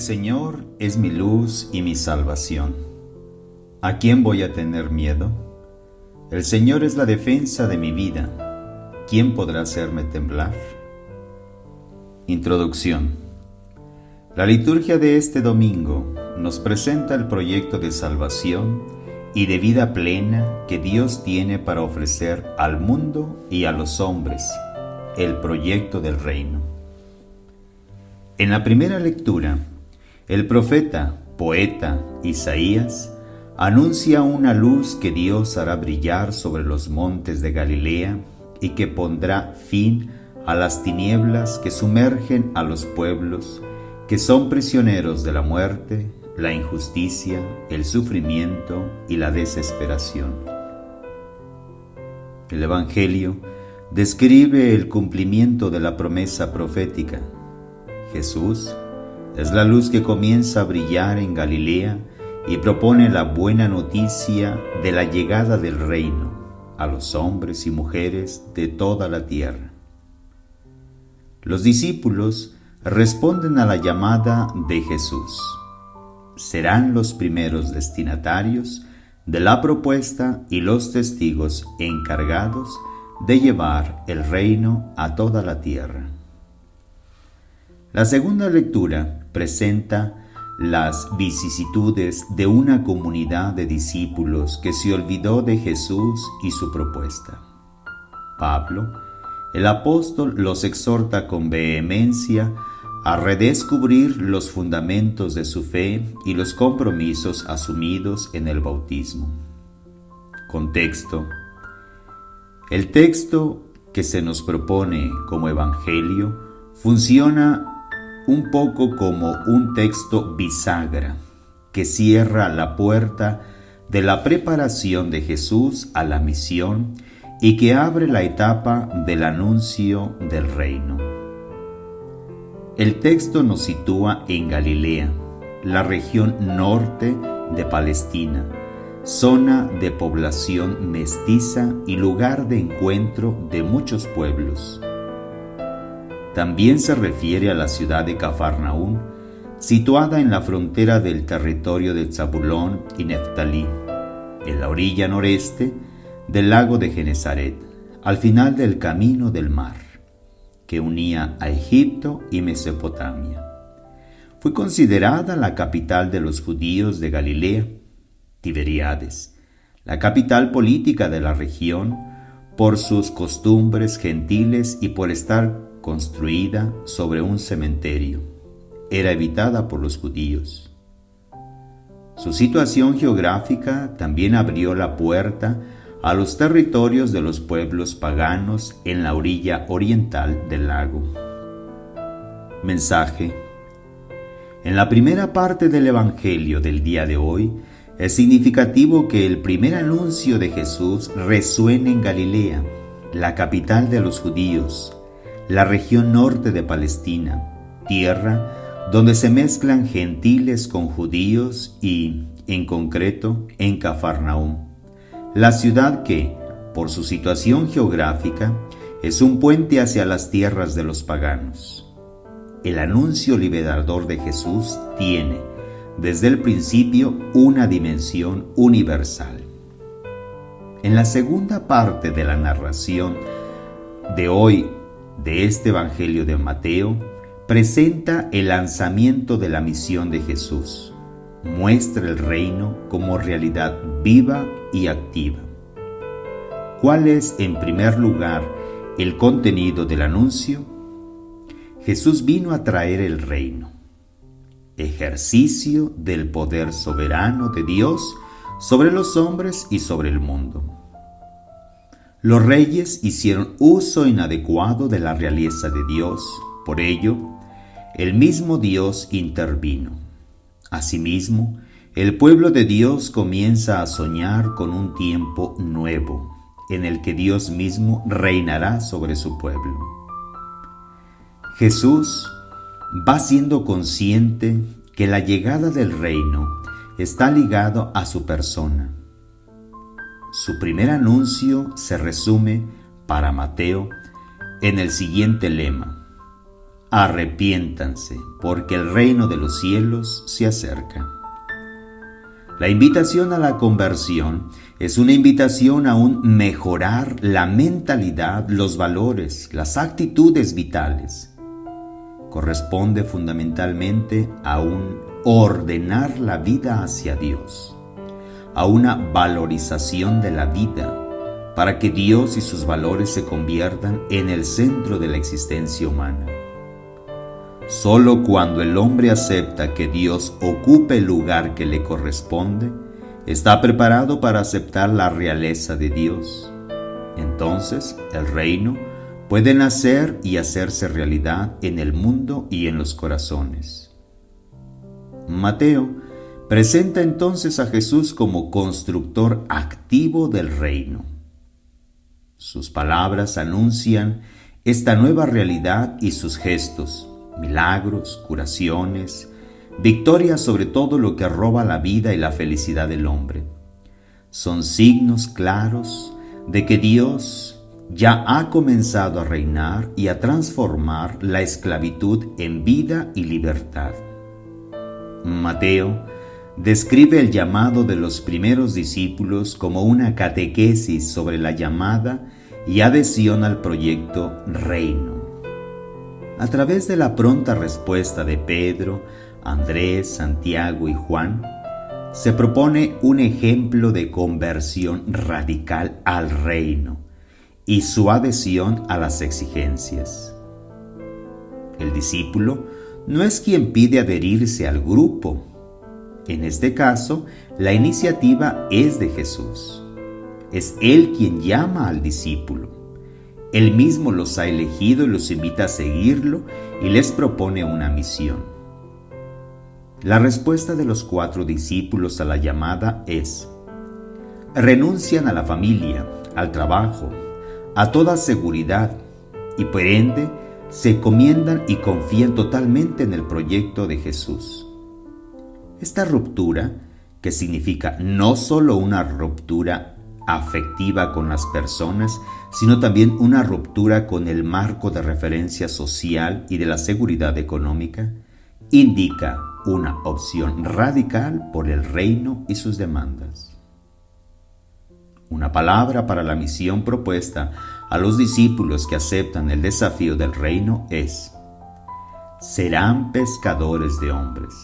El Señor es mi luz y mi salvación. ¿A quién voy a tener miedo? El Señor es la defensa de mi vida. ¿Quién podrá hacerme temblar? Introducción. La liturgia de este domingo nos presenta el proyecto de salvación y de vida plena que Dios tiene para ofrecer al mundo y a los hombres, el proyecto del reino. En la primera lectura, el profeta, poeta Isaías anuncia una luz que Dios hará brillar sobre los montes de Galilea y que pondrá fin a las tinieblas que sumergen a los pueblos que son prisioneros de la muerte, la injusticia, el sufrimiento y la desesperación. El Evangelio describe el cumplimiento de la promesa profética. Jesús es la luz que comienza a brillar en Galilea y propone la buena noticia de la llegada del reino a los hombres y mujeres de toda la tierra. Los discípulos responden a la llamada de Jesús. Serán los primeros destinatarios de la propuesta y los testigos encargados de llevar el reino a toda la tierra. La segunda lectura presenta las vicisitudes de una comunidad de discípulos que se olvidó de Jesús y su propuesta. Pablo, el apóstol, los exhorta con vehemencia a redescubrir los fundamentos de su fe y los compromisos asumidos en el bautismo. Contexto. El texto que se nos propone como evangelio funciona un poco como un texto bisagra que cierra la puerta de la preparación de Jesús a la misión y que abre la etapa del anuncio del reino. El texto nos sitúa en Galilea, la región norte de Palestina, zona de población mestiza y lugar de encuentro de muchos pueblos. También se refiere a la ciudad de Cafarnaún, situada en la frontera del territorio de Zabulón y Neftalí, en la orilla noreste del lago de Genesaret, al final del camino del mar, que unía a Egipto y Mesopotamia. Fue considerada la capital de los judíos de Galilea, Tiberíades, la capital política de la región, por sus costumbres gentiles y por estar construida sobre un cementerio. Era habitada por los judíos. Su situación geográfica también abrió la puerta a los territorios de los pueblos paganos en la orilla oriental del lago. Mensaje. En la primera parte del Evangelio del día de hoy, es significativo que el primer anuncio de Jesús resuene en Galilea, la capital de los judíos, la región norte de Palestina, tierra donde se mezclan gentiles con judíos y, en concreto, en Cafarnaún, la ciudad que, por su situación geográfica, es un puente hacia las tierras de los paganos. El anuncio liberador de Jesús tiene, desde el principio, una dimensión universal. En la segunda parte de la narración de hoy, de este Evangelio de Mateo, presenta el lanzamiento de la misión de Jesús. Muestra el reino como realidad viva y activa. ¿Cuál es, en primer lugar, el contenido del anuncio? Jesús vino a traer el reino, ejercicio del poder soberano de Dios sobre los hombres y sobre el mundo. Los reyes hicieron uso inadecuado de la realeza de Dios, por ello, el mismo Dios intervino. Asimismo, el pueblo de Dios comienza a soñar con un tiempo nuevo, en el que Dios mismo reinará sobre su pueblo. Jesús va siendo consciente que la llegada del reino está ligado a su persona. Su primer anuncio se resume, para Mateo, en el siguiente lema: arrepiéntanse, porque el reino de los cielos se acerca. La invitación a la conversión es una invitación a un mejorar la mentalidad, los valores, las actitudes vitales. Corresponde fundamentalmente a un ordenar la vida hacia Dios, a una valorización de la vida, para que Dios y sus valores se conviertan en el centro de la existencia humana. Solo cuando el hombre acepta que Dios ocupe el lugar que le corresponde, está preparado para aceptar la realeza de Dios. Entonces, el reino puede nacer y hacerse realidad en el mundo y en los corazones. Mateo presenta entonces a Jesús como constructor activo del reino. Sus palabras anuncian esta nueva realidad y sus gestos, milagros, curaciones, victorias sobre todo lo que roba la vida y la felicidad del hombre. Son signos claros de que Dios ya ha comenzado a reinar y a transformar la esclavitud en vida y libertad. Mateo describe el llamado de los primeros discípulos como una catequesis sobre la llamada y adhesión al proyecto Reino. A través de la pronta respuesta de Pedro, Andrés, Santiago y Juan, se propone un ejemplo de conversión radical al reino y su adhesión a las exigencias. El discípulo no es quien pide adherirse al grupo. En este caso, la iniciativa es de Jesús. Es Él quien llama al discípulo. Él mismo los ha elegido y los invita a seguirlo y les propone una misión. La respuesta de los 4 discípulos a la llamada es: renuncian a la familia, al trabajo, a toda seguridad y por ende se encomiendan y confían totalmente en el proyecto de Jesús. Esta ruptura, que significa no solo una ruptura afectiva con las personas, sino también una ruptura con el marco de referencia social y de la seguridad económica, indica una opción radical por el reino y sus demandas. Una palabra para la misión propuesta a los discípulos que aceptan el desafío del reino es: serán pescadores de hombres.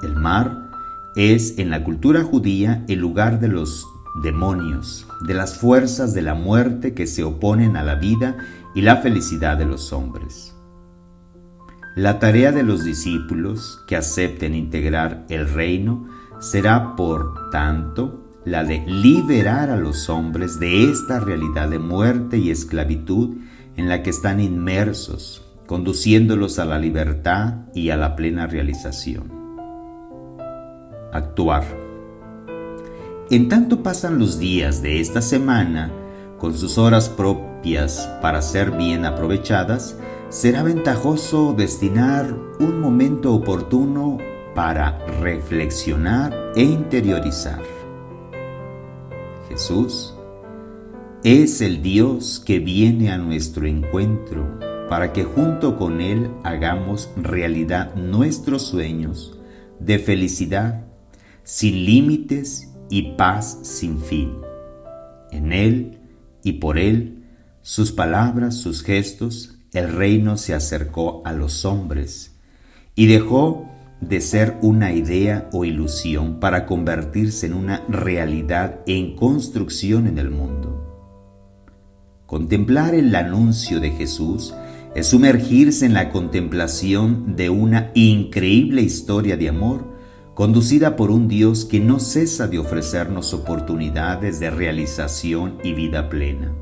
El mar es en la cultura judía el lugar de los demonios, de las fuerzas de la muerte que se oponen a la vida y la felicidad de los hombres. La tarea de los discípulos que acepten integrar el reino será, por tanto, la de liberar a los hombres de esta realidad de muerte y esclavitud en la que están inmersos, conduciéndolos a la libertad y a la plena realización. Actuar. En tanto pasan los días de esta semana, con sus horas propias para ser bien aprovechadas, será ventajoso destinar un momento oportuno para reflexionar e interiorizar. Jesús es el Dios que viene a nuestro encuentro para que junto con Él hagamos realidad nuestros sueños de felicidad sin límites y paz sin fin. En Él y por Él, sus palabras, sus gestos, el reino se acercó a los hombres y dejó de ser una idea o ilusión para convertirse en una realidad en construcción en el mundo. Contemplar el anuncio de Jesús es sumergirse en la contemplación de una increíble historia de amor conducida por un Dios que no cesa de ofrecernos oportunidades de realización y vida plena.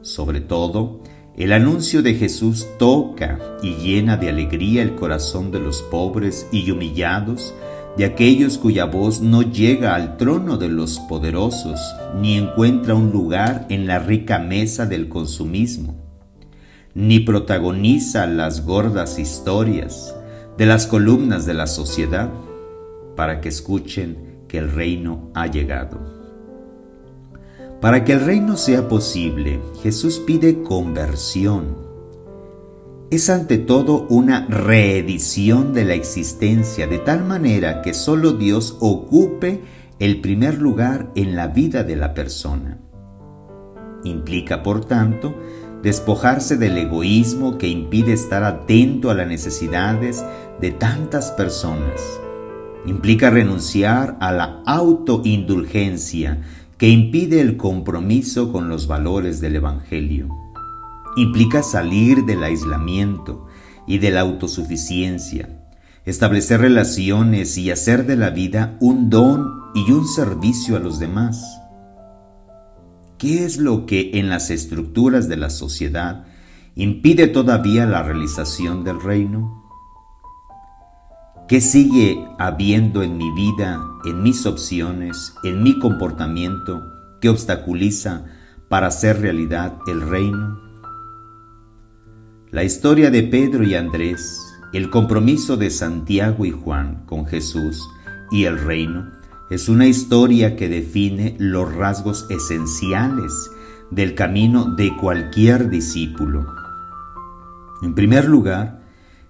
Sobre todo, el anuncio de Jesús toca y llena de alegría el corazón de los pobres y humillados, de aquellos cuya voz no llega al trono de los poderosos, ni encuentra un lugar en la rica mesa del consumismo, ni protagoniza las gordas historias de las columnas de la sociedad, para que escuchen que el reino ha llegado. Para que el reino sea posible, Jesús pide conversión. es ante todo una reedición de la existencia, de tal manera que solo Dios ocupe el primer lugar en la vida de la persona. Implica, por tanto, despojarse del egoísmo que impide estar atento a las necesidades de tantas personas. Implica renunciar a la autoindulgencia que impide el compromiso con los valores del Evangelio. Implica salir del aislamiento y de la autosuficiencia, establecer relaciones y hacer de la vida un don y un servicio a los demás. ¿Qué es lo que en las estructuras de la sociedad impide todavía la realización del reino? ¿Qué sigue habiendo en mi vida, en mis opciones, en mi comportamiento que obstaculiza para hacer realidad el reino? La historia de Pedro y Andrés, el compromiso de Santiago y Juan con Jesús y el reino, es una historia que define los rasgos esenciales del camino de cualquier discípulo. En primer lugar,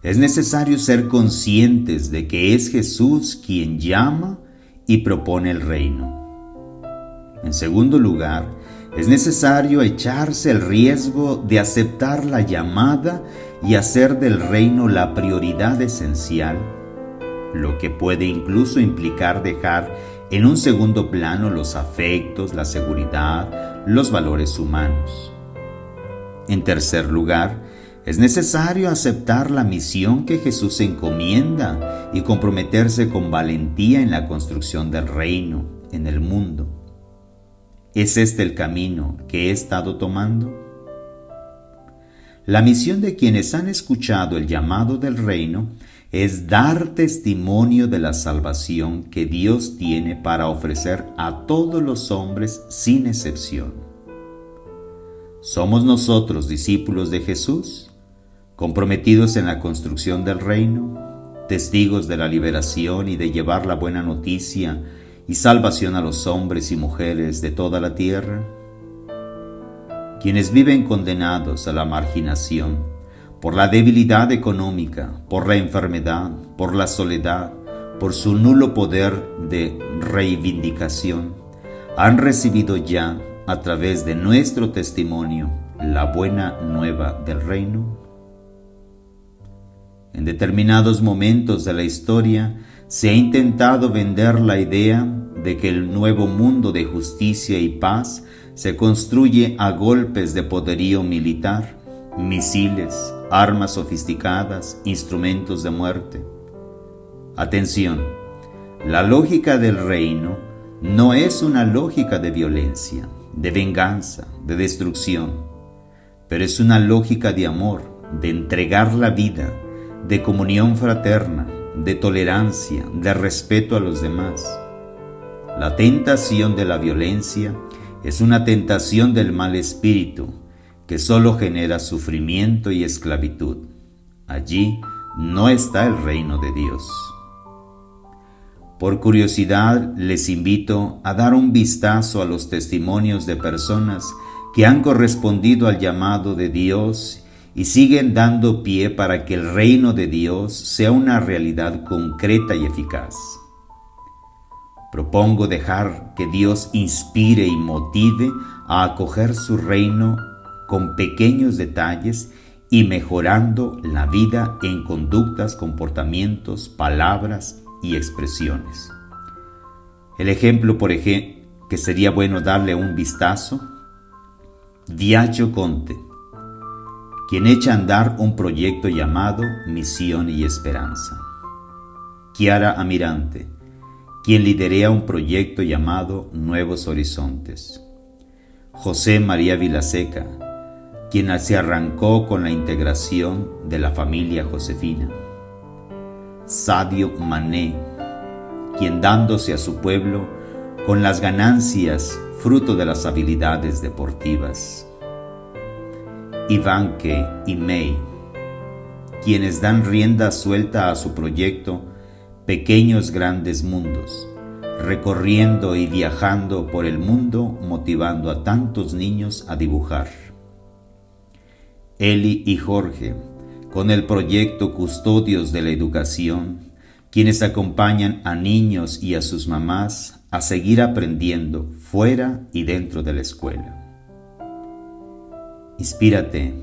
es necesario ser conscientes de que es Jesús quien llama y propone el reino. En segundo lugar, es necesario echarse el riesgo de aceptar la llamada y hacer del reino la prioridad esencial, lo que puede incluso implicar dejar en un segundo plano los afectos, la seguridad, los valores humanos. En tercer lugar, es necesario aceptar la misión que Jesús encomienda y comprometerse con valentía en la construcción del reino en el mundo. ¿Es este el camino que he estado tomando? La misión de quienes han escuchado el llamado del reino es dar testimonio de la salvación que Dios tiene para ofrecer a todos los hombres sin excepción. ¿Somos nosotros discípulos de Jesús, comprometidos en la construcción del reino, testigos de la liberación y de llevar la buena noticia y salvación a los hombres y mujeres de toda la tierra? Quienes viven condenados a la marginación, por la debilidad económica, por la enfermedad, por la soledad, por su nulo poder de reivindicación, han recibido ya, a través de nuestro testimonio, la buena nueva del reino. En determinados momentos de la historia se ha intentado vender la idea de que el nuevo mundo de justicia y paz se construye a golpes de poderío militar, misiles, armas sofisticadas, instrumentos de muerte. Atención, la lógica del reino no es una lógica de violencia, de venganza, de destrucción, pero es una lógica de amor, de entregar la vida, de comunión fraterna, de tolerancia, de respeto a los demás. La tentación de la violencia es una tentación del mal espíritu que solo genera sufrimiento y esclavitud. Allí no está el reino de Dios. Por curiosidad, les invito a dar un vistazo a los testimonios de personas que han correspondido al llamado de Dios y siguen dando pie para que el reino de Dios sea una realidad concreta y eficaz. Propongo dejar que Dios inspire y motive a acoger su reino con pequeños detalles y mejorando la vida en conductas, comportamientos, palabras y expresiones. El ejemplo, por ejemplo, que sería bueno darle un vistazo, Viaggio Conte, quien echa a andar un proyecto llamado Misión y Esperanza. Chiara Amirante, quien liderea un proyecto llamado Nuevos Horizontes. José María Vilaseca, quien se arrancó con la integración de la familia Josefina. Sadio Mané, quien dándose a su pueblo con las ganancias fruto de las habilidades deportivas. Ivanke y May, quienes dan rienda suelta a su proyecto Pequeños Grandes Mundos, recorriendo y viajando por el mundo motivando a tantos niños a dibujar. Eli y Jorge, con el proyecto Custodios de la Educación, quienes acompañan a niños y a sus mamás a seguir aprendiendo fuera y dentro de la escuela. Inspírate,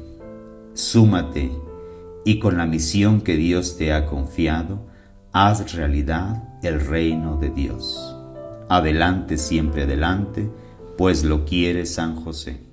súmate y con la misión que Dios te ha confiado, haz realidad el reino de Dios. Adelante, siempre adelante, pues lo quiere San José.